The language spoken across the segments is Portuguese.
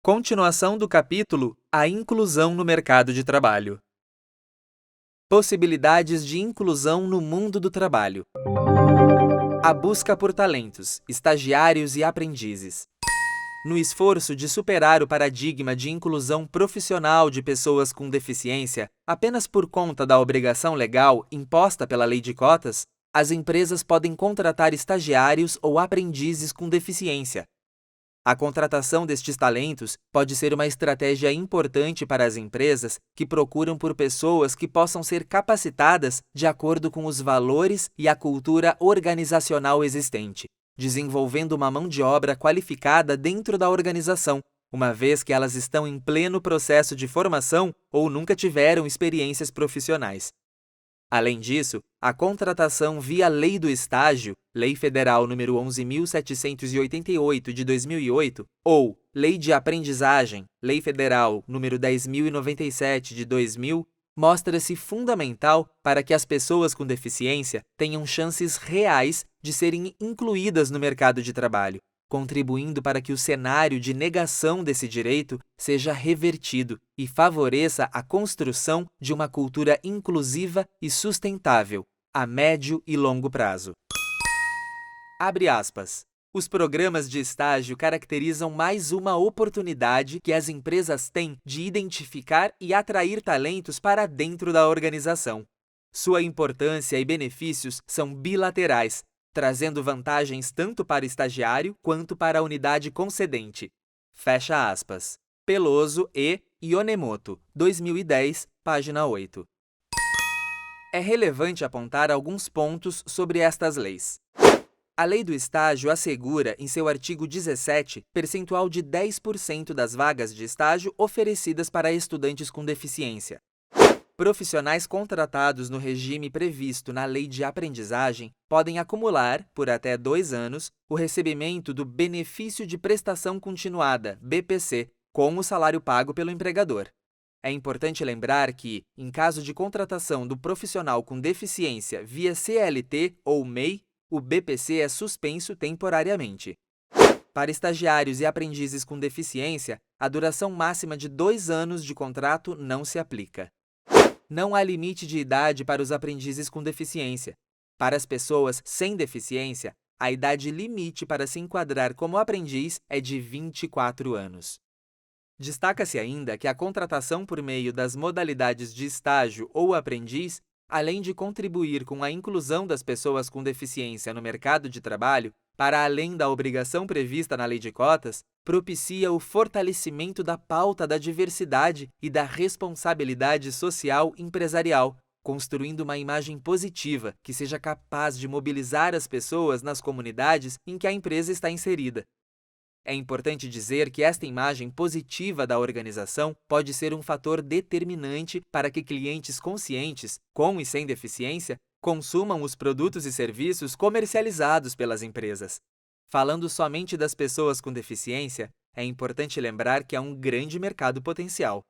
Continuação do capítulo A inclusão no mercado de trabalho. Possibilidades de inclusão no mundo do trabalho. A busca por talentos, estagiários e aprendizes. No esforço de superar o paradigma de inclusão profissional de pessoas com deficiência, apenas por conta da obrigação legal imposta pela lei de cotas, as empresas podem contratar estagiários ou aprendizes com deficiência. A contratação destes talentos pode ser uma estratégia importante para as empresas que procuram por pessoas que possam ser capacitadas de acordo com os valores e a cultura organizacional existente, desenvolvendo uma mão de obra qualificada dentro da organização, uma vez que elas estão em pleno processo de formação ou nunca tiveram experiências profissionais. Além disso, a contratação via Lei do Estágio, Lei Federal nº 11.788 de 2008, ou Lei de Aprendizagem, Lei Federal nº 10.097 de 2000, mostra-se fundamental para que as pessoas com deficiência tenham chances reais de serem incluídas no mercado de trabalho, contribuindo para que o cenário de negação desse direito seja revertido e favoreça a construção de uma cultura inclusiva e sustentável, a médio e longo prazo. Abre aspas. Os programas de estágio caracterizam mais uma oportunidade que as empresas têm de identificar e atrair talentos para dentro da organização. Sua importância e benefícios são bilaterais, trazendo vantagens tanto para o estagiário quanto para a unidade concedente. Fecha aspas. Peloso e Yonemoto, 2010, página 8. É relevante apontar alguns pontos sobre estas leis. A Lei do Estágio assegura, em seu artigo 17, percentual de 10% das vagas de estágio oferecidas para estudantes com deficiência. Profissionais contratados no regime previsto na Lei de Aprendizagem podem acumular, por até 2 anos, o recebimento do Benefício de Prestação Continuada, BPC, com o salário pago pelo empregador. É importante lembrar que, em caso de contratação do profissional com deficiência via CLT ou MEI, o BPC é suspenso temporariamente. Para estagiários e aprendizes com deficiência, a duração máxima de 2 anos de contrato não se aplica. Não há limite de idade para os aprendizes com deficiência. Para as pessoas sem deficiência, a idade limite para se enquadrar como aprendiz é de 24 anos. Destaca-se ainda que a contratação por meio das modalidades de estágio ou aprendiz, além de contribuir com a inclusão das pessoas com deficiência no mercado de trabalho, para além da obrigação prevista na Lei de Cotas, propicia o fortalecimento da pauta da diversidade e da responsabilidade social empresarial, construindo uma imagem positiva que seja capaz de mobilizar as pessoas nas comunidades em que a empresa está inserida. É importante dizer que esta imagem positiva da organização pode ser um fator determinante para que clientes conscientes, com e sem deficiência, consumam os produtos e serviços comercializados pelas empresas. Falando somente das pessoas com deficiência, é importante lembrar que há um grande mercado potencial.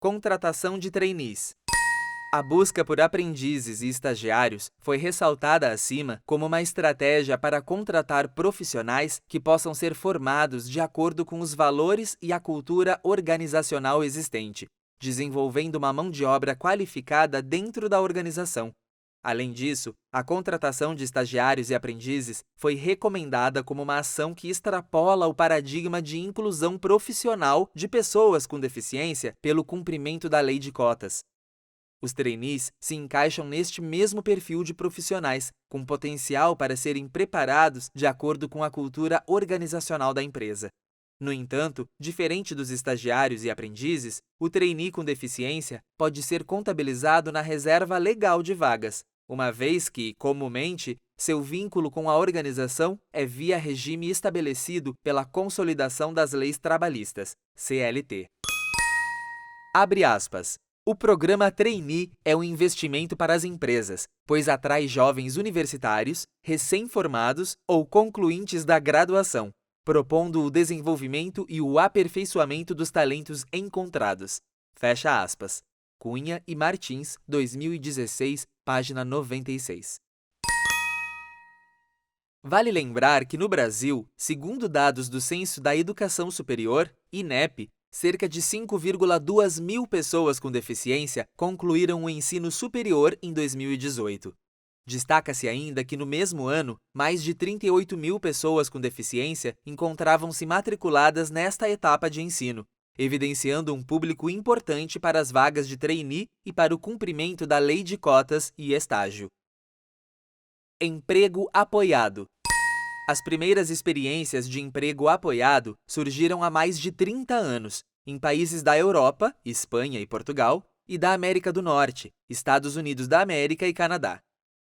Contratação de trainees. A busca por aprendizes e estagiários foi ressaltada acima como uma estratégia para contratar profissionais que possam ser formados de acordo com os valores e a cultura organizacional existente, desenvolvendo uma mão de obra qualificada dentro da organização. Além disso, a contratação de estagiários e aprendizes foi recomendada como uma ação que extrapola o paradigma de inclusão profissional de pessoas com deficiência pelo cumprimento da lei de cotas. Os trainees se encaixam neste mesmo perfil de profissionais, com potencial para serem preparados de acordo com a cultura organizacional da empresa. No entanto, diferente dos estagiários e aprendizes, o trainee com deficiência pode ser contabilizado na reserva legal de vagas, uma vez que, comumente, seu vínculo com a organização é via regime estabelecido pela Consolidação das Leis Trabalhistas, CLT. Abre aspas. O programa Trainee é um investimento para as empresas, pois atrai jovens universitários, recém-formados ou concluintes da graduação, propondo o desenvolvimento e o aperfeiçoamento dos talentos encontrados. Fecha aspas. Cunha e Martins, 2016, página 96. Vale lembrar que no Brasil, segundo dados do Censo da Educação Superior, INEP, cerca de 5,2 mil pessoas com deficiência concluíram o ensino superior em 2018. Destaca-se ainda que no mesmo ano, mais de 38 mil pessoas com deficiência encontravam-se matriculadas nesta etapa de ensino, evidenciando um público importante para as vagas de trainee e para o cumprimento da lei de cotas e estágio. Emprego apoiado. As primeiras experiências de emprego apoiado surgiram há mais de 30 anos, em países da Europa, Espanha e Portugal, e da América do Norte, Estados Unidos da América e Canadá.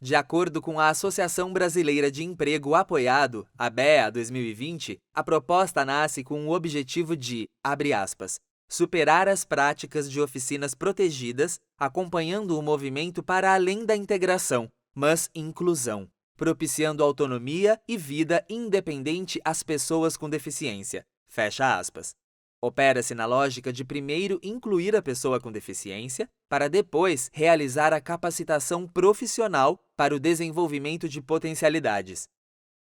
De acordo com a Associação Brasileira de Emprego Apoiado, ABEA 2020, a proposta nasce com o objetivo de, abre aspas, superar as práticas de oficinas protegidas, acompanhando o movimento para além da integração, mas inclusão, propiciando autonomia e vida independente às pessoas com deficiência. Fecha aspas. Opera-se na lógica de primeiro incluir a pessoa com deficiência, para depois realizar a capacitação profissional para o desenvolvimento de potencialidades.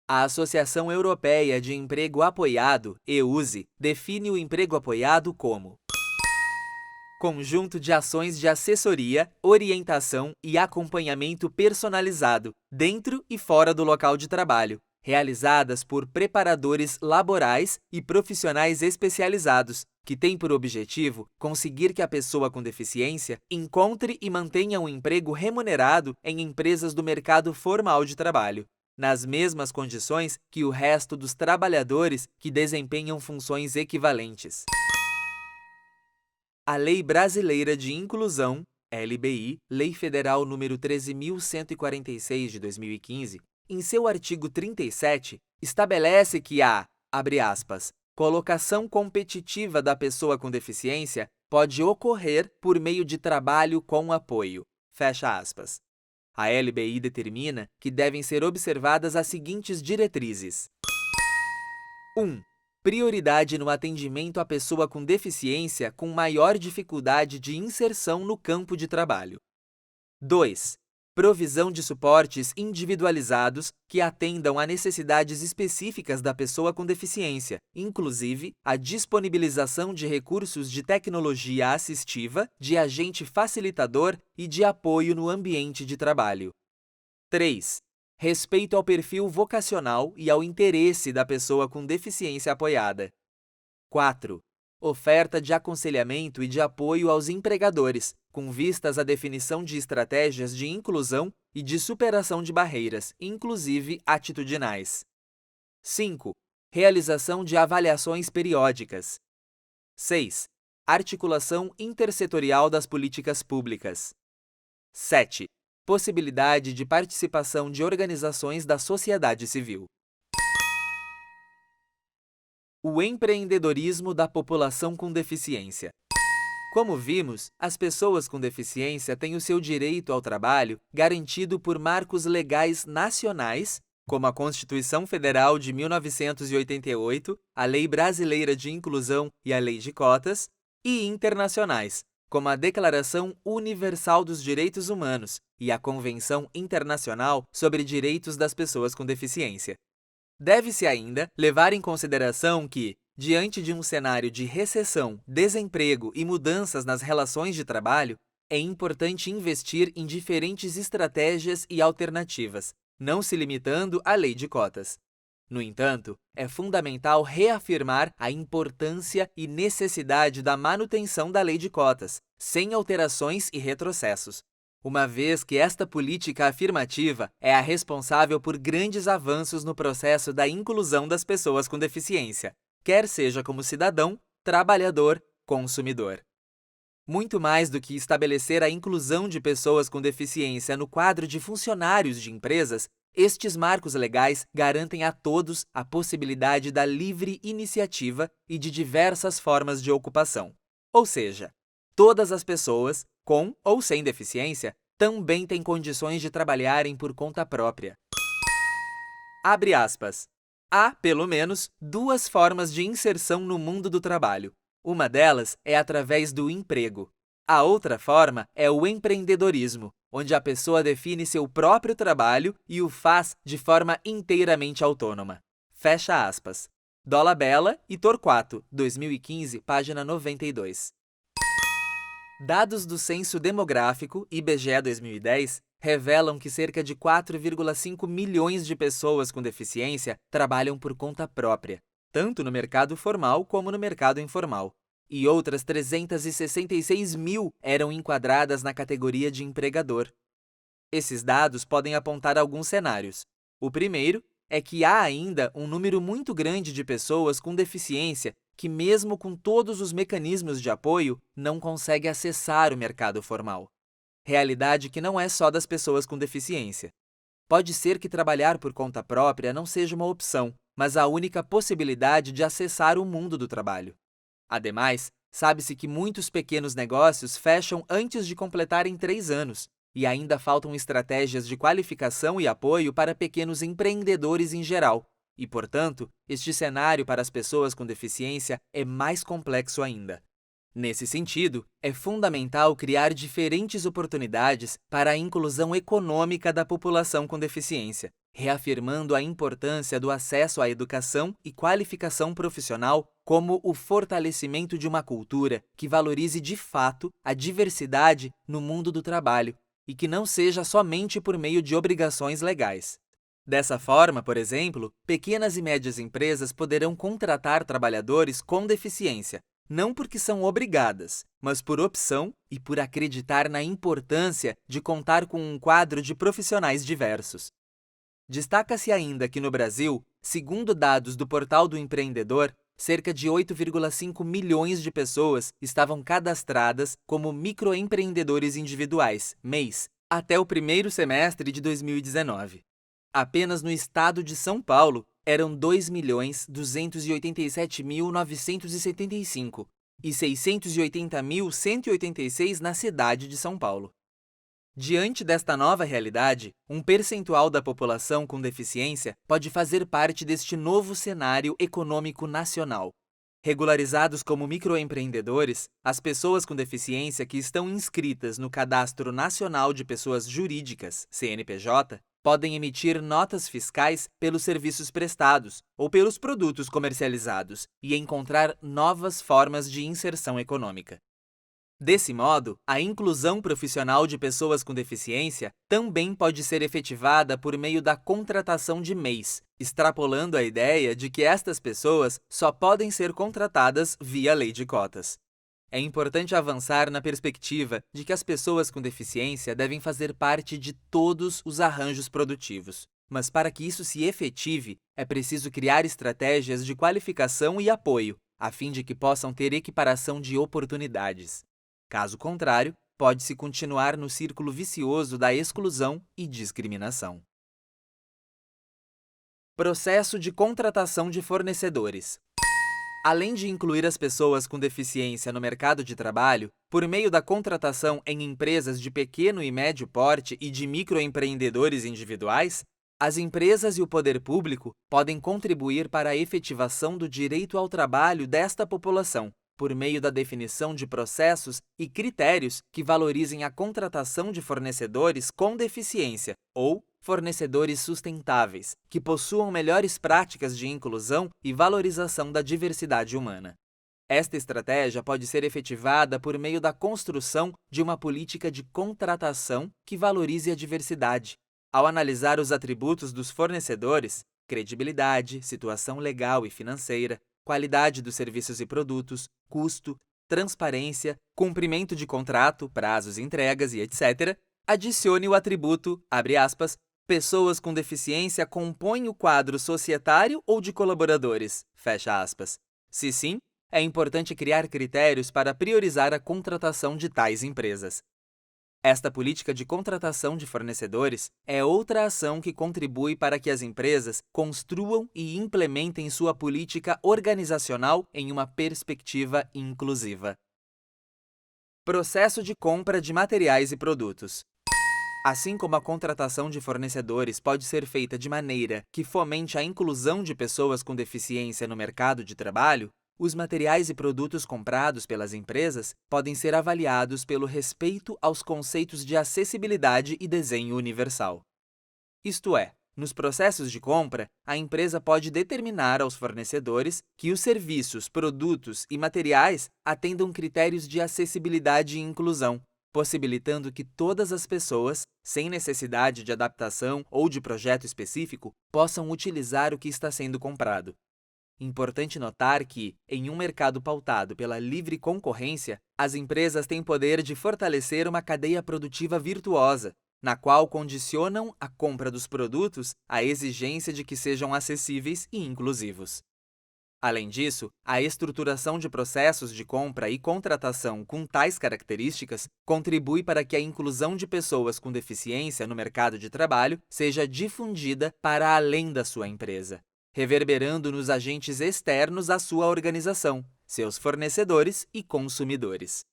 A Associação Europeia de Emprego Apoiado, EUSE, define o emprego apoiado como conjunto de ações de assessoria, orientação e acompanhamento personalizado, dentro e fora do local de trabalho, realizadas por preparadores laborais e profissionais especializados, que têm por objetivo conseguir que a pessoa com deficiência encontre e mantenha um emprego remunerado em empresas do mercado formal de trabalho, nas mesmas condições que o resto dos trabalhadores que desempenham funções equivalentes. A Lei Brasileira de Inclusão, LBI, Lei Federal nº 13.146 de 2015, em seu artigo 37, estabelece que a, abre aspas, colocação competitiva da pessoa com deficiência pode ocorrer por meio de trabalho com apoio, fecha aspas. A LBI determina que devem ser observadas as seguintes diretrizes. 1. Prioridade no atendimento à pessoa com deficiência com maior dificuldade de inserção no campo de trabalho. 2. Provisão de suportes individualizados que atendam a necessidades específicas da pessoa com deficiência, inclusive a disponibilização de recursos de tecnologia assistiva, de agente facilitador e de apoio no ambiente de trabalho. 3. Respeito ao perfil vocacional e ao interesse da pessoa com deficiência apoiada. 4. Oferta de aconselhamento e de apoio aos empregadores, com vistas à definição de estratégias de inclusão e de superação de barreiras, inclusive atitudinais. 5. Realização de avaliações periódicas. 6. Articulação intersetorial das políticas públicas. 7. Possibilidade de participação de organizações da sociedade civil. O empreendedorismo da população com deficiência. Como vimos, as pessoas com deficiência têm o seu direito ao trabalho garantido por marcos legais nacionais, como a Constituição Federal de 1988, a Lei Brasileira de Inclusão e a Lei de Cotas, e internacionais, como a Declaração Universal dos Direitos Humanos e a Convenção Internacional sobre Direitos das Pessoas com Deficiência. Deve-se ainda levar em consideração que, diante de um cenário de recessão, desemprego e mudanças nas relações de trabalho, é importante investir em diferentes estratégias e alternativas, não se limitando à lei de cotas. No entanto, é fundamental reafirmar a importância e necessidade da manutenção da lei de cotas, sem alterações e retrocessos, uma vez que esta política afirmativa é a responsável por grandes avanços no processo da inclusão das pessoas com deficiência, quer seja como cidadão, trabalhador, consumidor. Muito mais do que estabelecer a inclusão de pessoas com deficiência no quadro de funcionários de empresas, estes marcos legais garantem a todos a possibilidade da livre iniciativa e de diversas formas de ocupação. Ou seja, todas as pessoas, com ou sem deficiência, também têm condições de trabalharem por conta própria. Abre aspas. Há, pelo menos, duas formas de inserção no mundo do trabalho. Uma delas é através do emprego. A outra forma é o empreendedorismo, onde a pessoa define seu próprio trabalho e o faz de forma inteiramente autônoma. Fecha aspas. Dolabella e Torquato, 2015, página 92. Dados do Censo Demográfico, IBGE 2010, revelam que cerca de 4,5 milhões de pessoas com deficiência trabalham por conta própria, tanto no mercado formal como no mercado informal. E outras 366 mil eram enquadradas na categoria de empregador. Esses dados podem apontar alguns cenários. O primeiro é que há ainda um número muito grande de pessoas com deficiência que, mesmo com todos os mecanismos de apoio, não consegue acessar o mercado formal. Realidade que não é só das pessoas com deficiência. Pode ser que trabalhar por conta própria não seja uma opção, mas a única possibilidade de acessar o mundo do trabalho. Ademais, sabe-se que muitos pequenos negócios fecham antes de completarem 3 anos, e ainda faltam estratégias de qualificação e apoio para pequenos empreendedores em geral. E, portanto, este cenário para as pessoas com deficiência é mais complexo ainda. Nesse sentido, é fundamental criar diferentes oportunidades para a inclusão econômica da população com deficiência, reafirmando a importância do acesso à educação e qualificação profissional como o fortalecimento de uma cultura que valorize de fato a diversidade no mundo do trabalho e que não seja somente por meio de obrigações legais. Dessa forma, por exemplo, pequenas e médias empresas poderão contratar trabalhadores com deficiência, não porque são obrigadas, mas por opção e por acreditar na importância de contar com um quadro de profissionais diversos. Destaca-se ainda que no Brasil, segundo dados do Portal do Empreendedor, cerca de 8,5 milhões de pessoas estavam cadastradas como microempreendedores individuais, MEIs, até o primeiro semestre de 2019. Apenas no estado de São Paulo, eram 2.287.975 e 680.186 na cidade de São Paulo. Diante desta nova realidade, um percentual da população com deficiência pode fazer parte deste novo cenário econômico nacional. Regularizados como microempreendedores, as pessoas com deficiência que estão inscritas no Cadastro Nacional de Pessoas Jurídicas, CNPJ, podem emitir notas fiscais pelos serviços prestados ou pelos produtos comercializados e encontrar novas formas de inserção econômica. Desse modo, a inclusão profissional de pessoas com deficiência também pode ser efetivada por meio da contratação de MEIs, extrapolando a ideia de que estas pessoas só podem ser contratadas via lei de cotas. É importante avançar na perspectiva de que as pessoas com deficiência devem fazer parte de todos os arranjos produtivos. Mas para que isso se efetive, é preciso criar estratégias de qualificação e apoio, a fim de que possam ter equiparação de oportunidades. Caso contrário, pode-se continuar no círculo vicioso da exclusão e discriminação. Processo de contratação de fornecedores. Além de incluir as pessoas com deficiência no mercado de trabalho, por meio da contratação em empresas de pequeno e médio porte e de microempreendedores individuais, as empresas e o poder público podem contribuir para a efetivação do direito ao trabalho desta população, por meio da definição de processos e critérios que valorizem a contratação de fornecedores com deficiência ou fornecedores sustentáveis, que possuam melhores práticas de inclusão e valorização da diversidade humana. Esta estratégia pode ser efetivada por meio da construção de uma política de contratação que valorize a diversidade. Ao analisar os atributos dos fornecedores, credibilidade, situação legal e financeira, qualidade dos serviços e produtos, custo, transparência, cumprimento de contrato, prazos, entregas e etc., adicione o atributo, abre aspas, pessoas com deficiência compõem o quadro societário ou de colaboradores, fecha aspas. Se sim, é importante criar critérios para priorizar a contratação de tais empresas. Esta política de contratação de fornecedores é outra ação que contribui para que as empresas construam e implementem sua política organizacional em uma perspectiva inclusiva. Processo de compra de materiais e produtos. Assim como a contratação de fornecedores pode ser feita de maneira que fomente a inclusão de pessoas com deficiência no mercado de trabalho, Os materiais e produtos comprados pelas empresas podem ser avaliados pelo respeito aos conceitos de acessibilidade e desenho universal. Isto é, nos processos de compra, a empresa pode determinar aos fornecedores que os serviços, produtos e materiais atendam critérios de acessibilidade e inclusão, possibilitando que todas as pessoas, sem necessidade de adaptação ou de projeto específico, possam utilizar o que está sendo comprado. Importante notar que, em um mercado pautado pela livre concorrência, as empresas têm poder de fortalecer uma cadeia produtiva virtuosa, na qual condicionam a compra dos produtos à exigência de que sejam acessíveis e inclusivos. Além disso, a estruturação de processos de compra e contratação com tais características contribui para que a inclusão de pessoas com deficiência no mercado de trabalho seja difundida para além da sua empresa, reverberando nos agentes externos à sua organização, seus fornecedores e consumidores.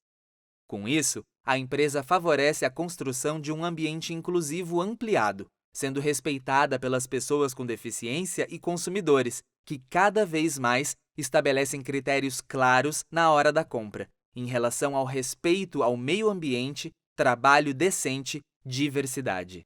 Com isso, a empresa favorece a construção de um ambiente inclusivo ampliado, sendo respeitada pelas pessoas com deficiência e consumidores, que cada vez mais estabelecem critérios claros na hora da compra, em relação ao respeito ao meio ambiente, trabalho decente, diversidade.